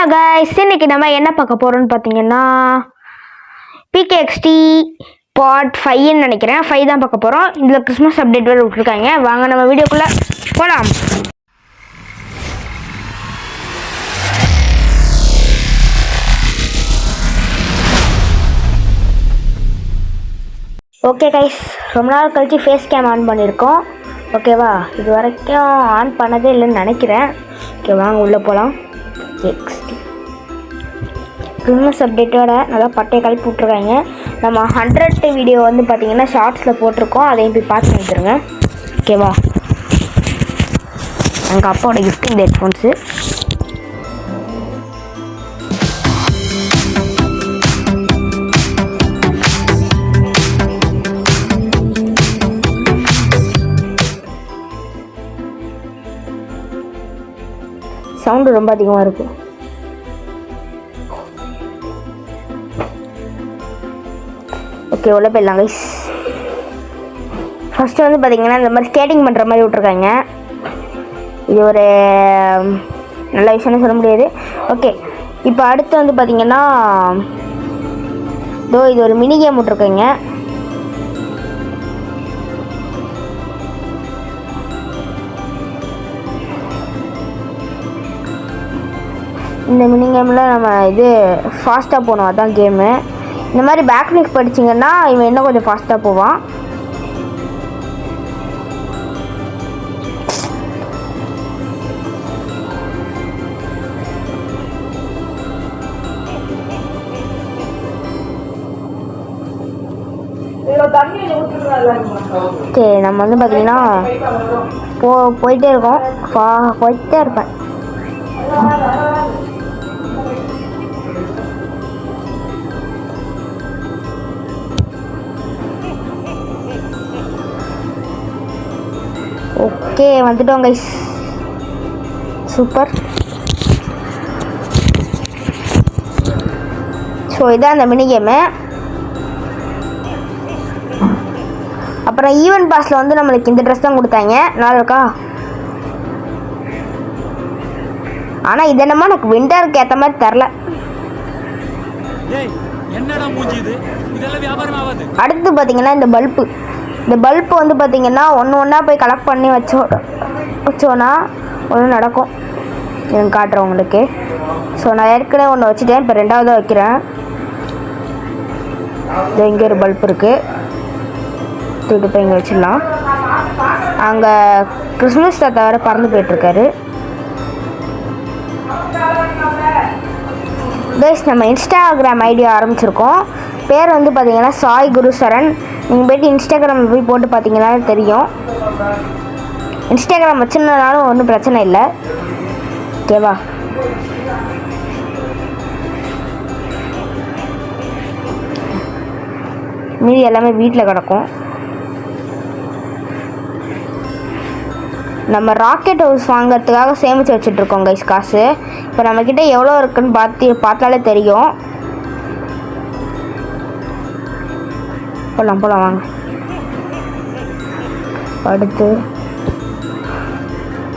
Hello guys, இன்னைக்கு நம்ம என்ன பார்க்க போகிறோம்னு பார்த்தீங்கன்னா PKXD பார்ட் 5ன்னு நினைக்கிறேன். 5 தான் பார்க்க போகிறோம். இதில் கிறிஸ்மஸ் அப்டேட் வேறு விட்டுருக்காங்க. வாங்க நம்ம வீடியோக்குள்ளே போகலாம். ஓகே கைஸ், ரொம்ப நாள் கழிச்சு ஃபேஸ் கேம் ஆன் பண்ணியிருக்கோம். ஓகேவா, இது வரைக்கும் ஆன் பண்ணதே இல்லைன்னு நினைக்கிறேன். ஓகே வாங்க உள்ளே போகலாம். கிறிஸ்மஸ் அப்டேட்டோட நல்லா பட்டையை கலப்பி விட்ருக்காங்க. நம்ம 100 வீடியோ வந்து பார்த்திங்கன்னா ஷார்ட்ஸில் போட்டிருக்கோம். அதையும் போய் பார்த்து வந்துடுங்க. ஓகேவா, எங்கள் அப்பாவோட கிஃப்ட் இந்த ஹெட்ஃபோன்ஸு. சவுண்டு ரொம்ப அதிகமாக இருக்குது. ஓகே உள்ள போயிடலாம் கைஸ். ஃபஸ்ட்டு வந்து பார்த்திங்கன்னா இந்த மாதிரி ஸ்கேட்டிங் பண்ணுற மாதிரி விட்ருக்காங்க. இது ஒரு நல்ல விஷயம்னு சொல்ல முடியாது. ஓகே, இப்போ அடுத்து வந்து பார்த்திங்கன்னா இது ஒரு மினி கேம் விட்ருக்காங்க. இந்த மினி கேமில் நம்ம இது ஃபாஸ்ட்டாக போகணும், அதுதான் கேமு. இந்த மாதிரி பேக்னிக் படிச்சிங்கன்னா இவன் இன்னும் கொஞ்சம் ஃபாஸ்ட்டாக போவான். ஓகே, நம்ம வந்து பார்த்திங்கன்னா போயிட்டே இருக்கோம். போயிட்டே இருப்பேன். ஓகே வந்துட்டோம் கைஸ், சூப்பர். ஸோ இதான் அந்த மினி கேமு. அப்புறம் ஈவென்ட் பாஸில் வந்து நம்மளுக்கு இந்த ட்ரெஸ் தான் கொடுத்தாங்க. நல்லா இருக்கா? ஆனால் இது என்னமோ எனக்கு விண்டருக்கு ஏற்ற மாதிரி தரல. அடுத்து பார்த்தீங்கன்னா இந்த பல்ப்பு வந்து பார்த்திங்கன்னா ஒன்று ஒன்றா போய் கலெக்ட் பண்ணி வச்சோன்னா ஒன்று நடக்கும். எனக்கு காட்டுறேன் உங்களுக்கு. ஸோ நான் ஏற்கனவே ஒன்று வச்சுட்டேன், இப்போ 2வது வைக்கிறேன். இது இங்கே ஒரு பல்ப் இருக்குது, தூக்கிட்டு போய் இங்கே வச்சிடலாம். அங்கே கிறிஸ்மஸ் தாத்தா வேறு பறந்து போயிட்டுருக்காரு. கைஸ், நம்ம இன்ஸ்டாகிராம் ஐடி ஆரம்பிச்சிருக்கோம். பேர் வந்து பார்த்திங்கன்னா சாய் குரு சரண். நீங்கள் போய்ட்டு இன்ஸ்டாகிராமில் போய் போட்டு பார்த்தீங்கன்னா தெரியும். இன்ஸ்டாகிராம் வச்சுருந்தனாலும் ஒன்றும் பிரச்சனை இல்லை. ஓகேவா, மீதி எல்லாமே வீட்டில் கிடக்கும். நம்ம ராக்கெட் ஹவுஸ் வாங்கிறதுக்காக சேமித்து வச்சுட்ருக்கோம் கைஸ் காசு. இப்போ நம்மக்கிட்ட எவ்வளோ இருக்குன்னு பார்த்தாலே தெரியும். போகலாம் வாங்க. அடுத்து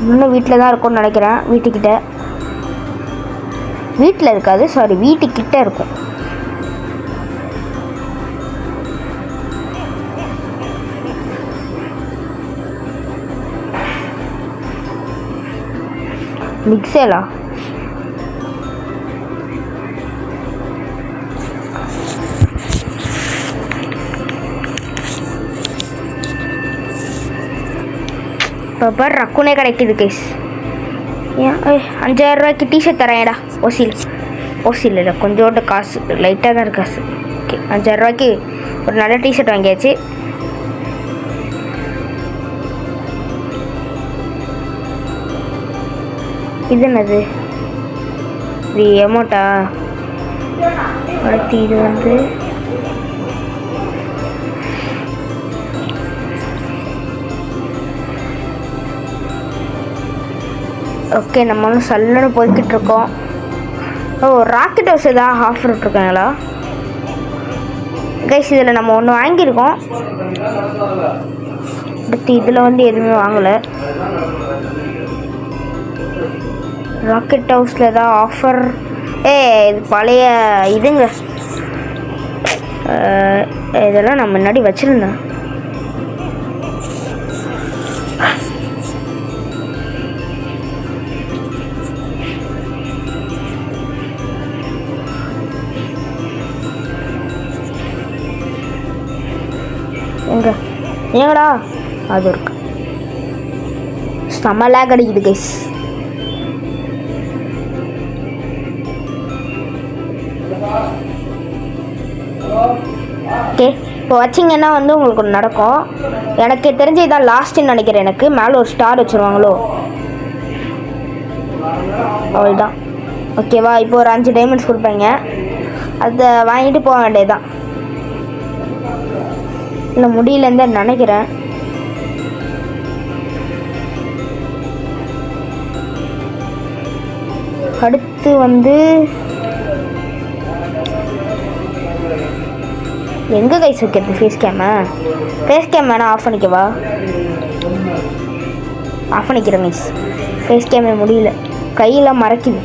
இன்னும் வீட்டில் தான் இருக்கும்னு நினைக்கிறேன். வீட்டில் இருக்காது, சாரி, வீட்டுக்கிட்ட இருக்கும். மிக்சலா இப்போ ரக்குனே கிடைக்குது கைஸ். ஏன் 5000 ரூபாய்க்கு டிஷர்ட் தரேன்டா. ஓசியில் இல்லை, கொஞ்சோண்டு காசு, லைட்டாக தான் இருக்கு காசு. ஓகே, 5000 ரூபாய்க்கு ஒரு நல்ல டிஷர்ட் வாங்கியாச்சு. இது என்னது? இது எமோட்டா? அடுத்து இது வந்து ஓகே, நம்ம ஒன்று சல்லுன்னு போய்கிட்ருக்கோம். ராக்கெட் ஹவுஸ் ஏதாவது ஆஃபர் விட்ருக்காங்களா கைஸ்? இதில் நம்ம ஒன்று வாங்கியிருக்கோம். அடுத்து இதில் வந்து எதுவுமே வாங்கலை. ராக்கெட் ஹவுஸில் ஏதாவது ஆஃபர் இது பழைய இதுங்க. இதெல்லாம் நான் முன்னாடி வச்சுருந்தேன். ஏங்கடா அது இருக்கு. செம்ம லேக் அடிக்குது கைஸ். ஓகே, இப்போ வச்சிங்கன்னா உங்களுக்கு ஒன்று நடக்கும். எனக்கு தெரிஞ்ச இதான் லாஸ்ட்டுன்னு நினைக்கிறேன். எனக்கு மேலே ஒரு ஸ்டார் வச்சுருவாங்களோ, அவ்வளோதான். ஓகேவா? இப்போ ஒரு 5 டைமண்ட்ஸ் கொடுப்பாங்க, அதை வாங்கிட்டு போக வேண்டியதுதான். இல்லை முடியலன்னு தான் நினைக்கிறேன். அடுத்து எங்கே கைஸ் வைக்கிறது ஃபேஸ் கேம் வேணா ஆஃப் பண்ணிக்கவா? ஆஃப் பண்ணிக்கிறேன் கைஸ். ஃபேஸ் கேமே முடியல, கையெல்லாம் மறைக்குது.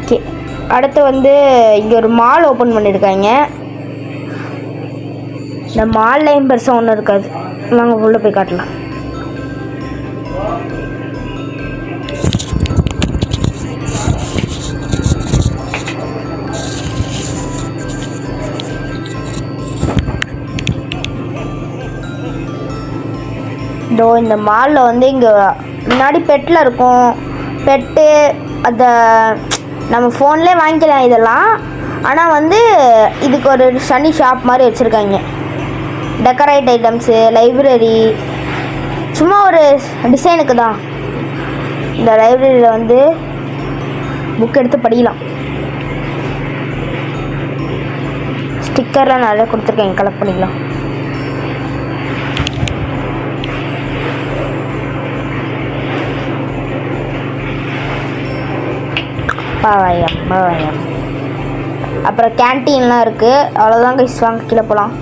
ஓகே, அடுத்து இங்கே ஒரு மால் ஓப்பன் பண்ணியிருக்காங்க. இந்த மால்லையும் பெருசாக ஒன்றும் இருக்காது. நாங்கள் உள்ளே போய் காட்டலாம். இந்த மாலில் இங்கே முன்னாடி பெட்டில் இருக்கும். பெட்டு அதை நம்ம ஃபோன்லேயே வாங்கிக்கலாம் இதெல்லாம். ஆனால் இதுக்கு ஒரு சனி ஷாப் மாதிரி வச்சுருக்காங்க. டெக்கரேட் ஐட்டம்ஸு, லைப்ரரி, சும்மா ஒரு டிசைனுக்கு தான். இந்த லைப்ரரியில் புக் எடுத்து படிக்கலாம். ஸ்டிக்கர்லாம் நிறைய கொடுத்துருக்காங்க, கலெக்ட் பண்ணிக்கலாம். பாவாயம். அப்புறம் கேன்டீன்லாம் இருக்குது. அவ்வளோதான் கைஸ், வாங்க கீழே போகலாம்.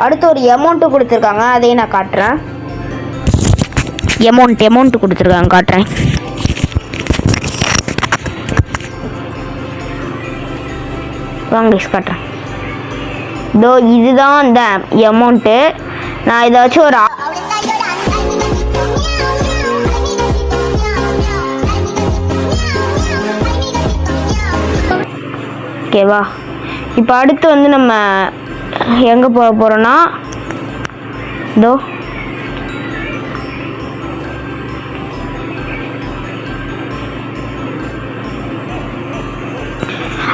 அடுத்து ஒரு அமௌண்ட்டு கொடுத்துருக்காங்க, அதையும் நான் காட்டுறேன். அமௌண்ட்டு கொடுத்துருக்காங்க, காட்டுறேன். வாங்க கைஸ் காட்டுறேன். இதுதான் அந்த அமௌண்ட்டு. நான் இதை வச்சு ஒரு ஓகேவா? இப்போ அடுத்து நம்ம எங்கே போக போகிறோன்னா,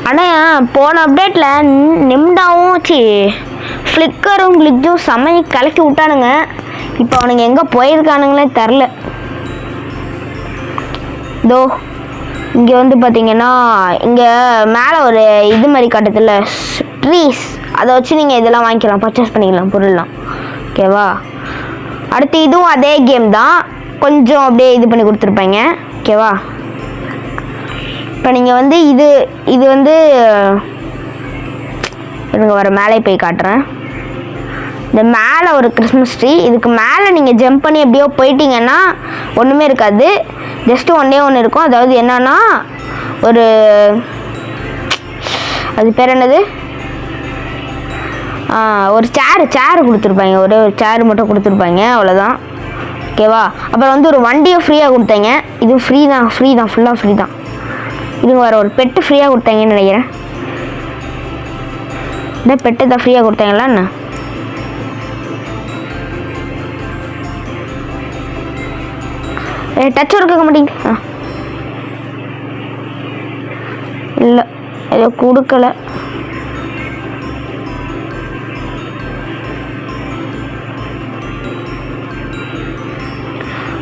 ஆனால் போன அப்டேட்டில் நிம்டாவும் ஃப்ளிக்கரும் கிளிச்சும் செம்மையை கலக்கி விட்டானுங்க. இப்போ அவனுங்க எங்கே போயிருக்கானுங்களே தெரில. இங்கே பார்த்தீங்கன்னா இங்கே மேலே ஒரு இது மாதிரி காட்டுதில்ல, ட்ரீஸ், அதை வச்சு நீங்கள் இதெல்லாம் வாங்கிக்கலாம், பர்ச்சேஸ் பண்ணிக்கலாம் பொருள்லாம். ஓகேவா? அடுத்து இதுவும் அதே கேம் தான், கொஞ்சம் அப்படியே இது பண்ணி கொடுத்துருப்பாங்க. ஓகேவா? இப்போ நீங்கள் இது எனக்கு வர மேலே போய் காட்டுறேன். இந்த மேலே ஒரு கிறிஸ்மஸ் ட்ரீ, இதுக்கு மேலே நீங்கள் ஜம்ப் பண்ணி எப்படியோ போயிட்டீங்கன்னா ஒன்றுமே இருக்காது. ஜஸ்ட்டு ஒன்று இருக்கும். அதாவது என்னன்னா, அது பேர் என்னது, ஒரு சேரு கொடுத்துருப்பாங்க. ஒரு சேரு மட்டும் கொடுத்துருப்பாங்க, அவ்வளோதான். ஓகேவா? அப்புறம் ஒரு வண்டியை ஃப்ரீயாக கொடுத்தாங்க. இது ஃப்ரீ தான், ஃபுல்லாக ஃப்ரீ தான். இது வர ஒரு பெட்டு ஃப்ரீயாக கொடுத்தாங்கன்னு நினைக்கிறேன். இந்த பெட்டு தான் ஃப்ரீயாக கொடுத்தாங்களா என்ன? டச் இருக்க மாட்டேங்க. இல்லை, ஏதோ கொடுக்கல.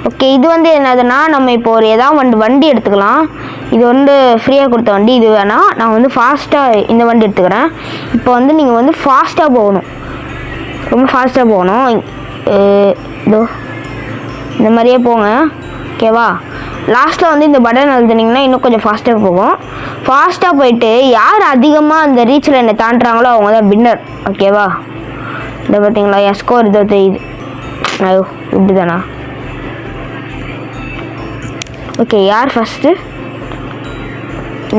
ஓகே, இது என்னதுன்னா, நம்ம இப்போ ஒரு ஏதாவது வண்டி எடுத்துக்கலாம். இது ஃப்ரீயாக கொடுத்த வண்டி. இது வேணால் நான் ஃபாஸ்ட்டாக இந்த வண்டி எடுத்துக்கிறேன். இப்போ நீங்கள் ஃபாஸ்ட்டாக போகணும், ரொம்ப ஃபாஸ்ட்டாக போகணும். இந்த மாதிரியே போங்க. ஓகேவா? லாஸ்ட்டில் இந்த பட்டன் அழுத்தினீங்கன்னா இன்னும் கொஞ்சம் ஃபாஸ்ட்டாக போகும். ஃபாஸ்ட்டாக போயிட்டு யார் அதிகமாக அந்த ரீச்சில் என்னை தாண்டுறாங்களோ அவங்க தான் வின்னர். ஓகேவா? இதை பார்த்தீங்களா, என் ஸ்கோர் இதோ தெரியுது. ஐயோ இப்படி தானா? ஓகே, யார் ஃபஸ்ட்டு?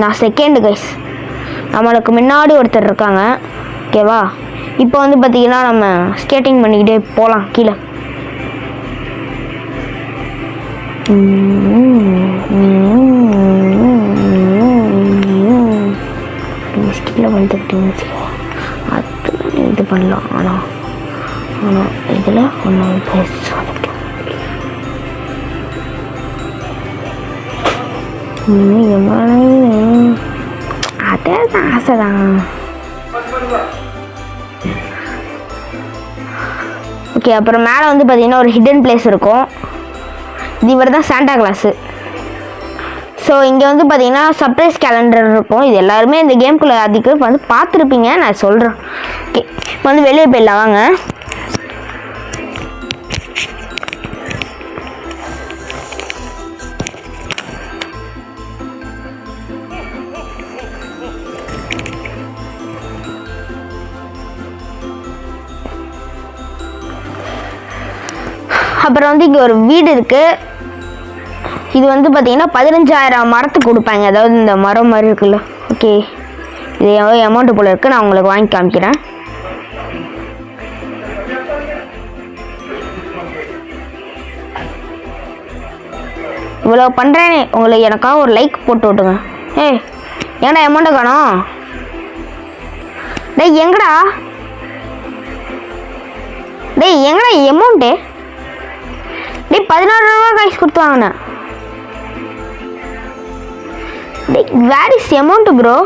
நான் செகண்டு கைஸ். நம்மளுக்கு முன்னாடி ஒருத்தர் இருக்காங்க. ஓகேவா, இப்போ வந்து பார்த்தீங்கன்னா நம்ம ஸ்கேட்டிங் பண்ணிக்கிட்டே போகலாம் கீழே. கீழே வந்துக்கிட்டீங்கன்னு வச்சுக்கோ, அது இது பண்ணலாம். ஆனால் இதில் ஒன்றும் பெருசாக அதே தான் ஆசை தான். ஓகே, அப்புறம் மேலே வந்து பார்த்தீங்கன்னா ஒரு ஹிடன் பிளேஸ் இருக்கும். இது இவர் தான் சாண்டா கிளாஸு. ஸோ இங்கே வந்து பார்த்தீங்கன்னா சர்ப்ரைஸ் கேலண்டர் இருக்கும். இது எல்லாருமே இந்த கேம்குள்ளே அதிகம் வந்து பார்த்துருப்பீங்க, நான் சொல்கிறேன். ஓகே, இப்போ வந்து வெளியே போயிடலாம் வாங்க. அப்புறம் வந்து இங்கே ஒரு வீடு இருக்குது. இது வந்து பார்த்தீங்கன்னா 15,000 மரத்துக்கு கொடுப்பாங்க. அதாவது இந்த மரம் மாதிரி இருக்குல்ல. ஓகே, இது எவ்வளோ அமௌண்ட்டு போல் இருக்குது, நான் உங்களுக்கு வாங்கி காமிக்கிறேன். இவ்வளோ பண்ணுறேனே, உங்களுக்கு எனக்காக ஒரு லைக் போட்டு விட்டுங்க. ஏய் ஏன்டா அமௌண்ட்டை காணோம்? டேய் எங்கடா அமௌண்ட்டு? டேய் 16 ரூபா காய்ஸ் கொடுத்து வாங்கினேன். டேய் வேர் இஸ் அமௌண்ட் ப்ரோ?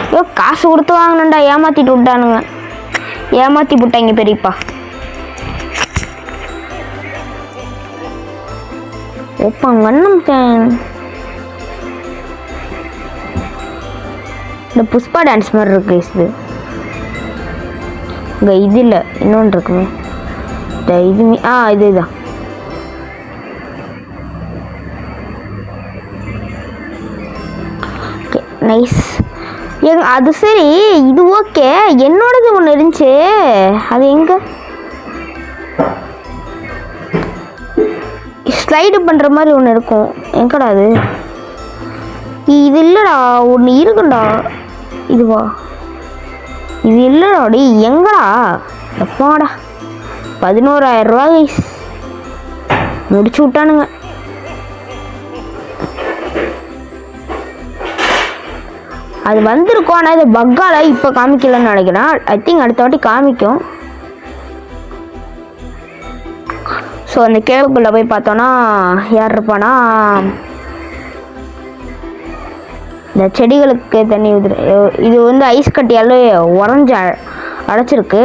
ஐயோ காசு கொடுத்து வாங்கினேன்டா, ஏமாற்றிட்டு விட்டானுங்க, ஏமாற்றி விட்டாங்க பெரியப்பா. ஒப்பாங்கன்னு இந்த புஷ்பா டான்ஸ் மாதிரி இருக்கு இது. இங்கே இது இல்லை, இன்னொன்று இருக்குமே. இதுமே இதுதான். Okay nice. அது சரி, இது ஓகே. என்னோடது ஒன்று இருந்துச்சு, அது எங்கே? ஸ்லைடு பண்ணுற மாதிரி ஒன்று இருக்கும், எங்கடா அது? இது இல்லைடா, ஒன்று இருக்குண்டா. இதுவா? இது இல்லைடா. டி எங்கடா? எப்பாடா 11,000 ரூபா கைஸ் முடிச்சு விட்டானுங்க. அது வந்திருக்கும், ஆனால் இது பக்கால இப்போ காமிக்கலன்னு நினைக்கிறேன். ஐ திங்க் அடுத்த வாட்டி காமிக்கும். ஸோ அந்த கேவுக்குள்ளே போய் பார்த்தோன்னா யார் இருப்பானா, இந்த செடிகளுக்கு தண்ணி ஊற்றுற. இது வந்து ஐஸ் கட்டியால் உறைஞ்சி அடைச்சிருக்கு.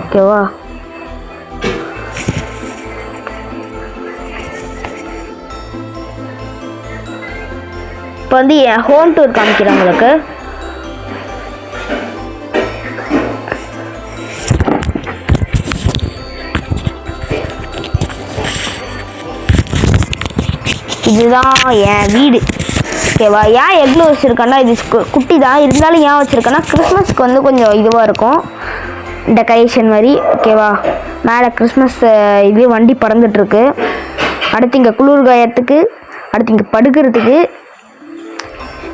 ஓகேவா, இப்போ வந்து என் ஹோம் டூர் காமிக்கிறேன் உங்களுக்கு. இதுதான் என் வீடு. ஓகேவா, ஏன் எவ்வளோ வச்சுருக்கேன்னா, இது குட்டி தான் இருந்தாலும் ஏன் வச்சுருக்கேன்னா கிறிஸ்மஸ்க்கு வந்து கொஞ்சம் இதுவாக இருக்கும், டெக்கரேஷன் மாதிரி. ஓகேவா, மேலே கிறிஸ்மஸ் இது வண்டி பறந்துட்டுருக்கு. அடுத்து இங்கே குளிர் காயத்துக்கு, அடுத்து இங்கே படுக்கிறதுக்கு.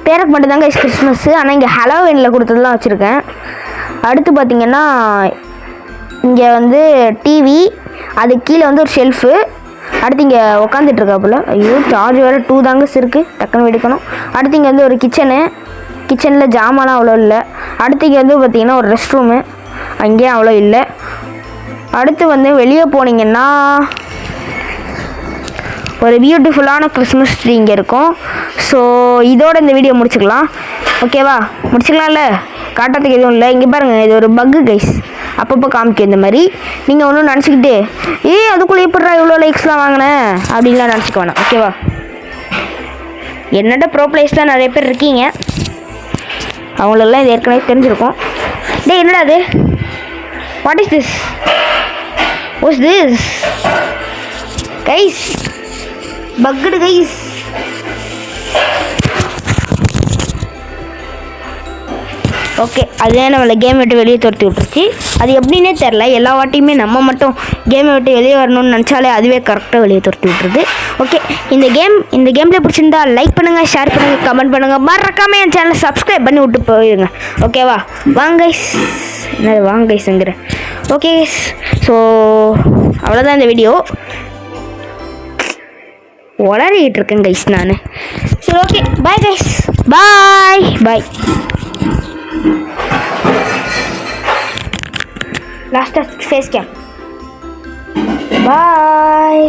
பேருக்கு மட்டும்தாங்க கிறிஸ்மஸ்ஸு, ஆனால் இங்கே ஹாலோவீனில் கொடுத்ததுலாம் வச்சுருக்கேன். அடுத்து பார்த்திங்கன்னா இங்கே வந்து டிவி, அது கீழே வந்து ஒரு ஷெல்ஃபு. அடுத்து இங்கே உக்காந்துட்ருக்காப்புல. ஐயோ சார்ஜ் வேறு 2 தாங்க இருக்குது, டக்குன்னு வெடிக்கணும். அடுத்து இங்கே வந்து ஒரு கிச்சனில் ஜாமான்லாம் அவ்வளோ இல்லை. அடுத்து இங்கே வந்து பார்த்திங்கன்னா ஒரு ரெஸ்ட் ரூமு, அங்கேயும் அவ்வளோ இல்லை. அடுத்து வந்து வெளியே போனீங்கன்னா ஒரு பியூட்டிஃபுல்லான கிறிஸ்மஸ் ட்ரீ இங்கே இருக்கும். ஸோ இதோட இந்த வீடியோ முடிச்சுக்கலாம். ஓகேவா, முடிச்சுக்கலாம்ல, காட்டுறதுக்கு எதுவும் இல்லை. இங்கே பாருங்கள், இது ஒரு பக்கு கைஸ், அப்பப்போ காமிக்கும் இந்த மாதிரி. நீங்கள் ஒன்றும் நினச்சிக்கிட்டு அதுக்குள்ளே எப்படிடா இவ்வளோ லைக்ஸ்லாம் வாங்கினேன் அப்படின்லாம் நினச்சிக்க வேணாம். ஓகேவா, என்னோட ப்ரோ பிளேஸ்லாம் நிறைய பேர் இருக்கீங்க, அவங்களெல்லாம் இது ஏற்கனவே தெரிஞ்சிருக்கும். டேய் என்னடா அது? What is this? What's this guys? பக்குடு கைஸ். ஓகே அதுவே நம்மளை கேம் விட்டு வெளியே துரத்தி விட்டுருச்சு. அது எப்படின்னே தெரில, எல்லா வாட்டியுமே நம்ம மட்டும் கேமை விட்டு வெளியே வரணும்னு நினச்சாலே அதுவே கரெக்டாக வெளியே துரத்தி விட்டுருது. ஓகே இந்த கேமில் பிடிச்சிருந்தா லைக் பண்ணுங்கள், ஷேர் பண்ணுங்கள், கமெண்ட் பண்ணுங்கள், மறக்காமல் என் சேனலை சப்ஸ்கிரைப் பண்ணி விட்டு போயிடுங்க. ஓகேவா? வாங்க கைஸ், என்னது வாங்க கைஸுங்கிறேன். ஓகே கைஸ், ஸோ அவ்வளோதான் இந்த வீடியோ. உளறிக்கிட்டு இருக்கேன் கைஸ் நான். சரி ஓகே, பாய் கைஸ், பாய் பாய். லாஸ்ட்டாக ஃபேஸ் கேம். பாய்.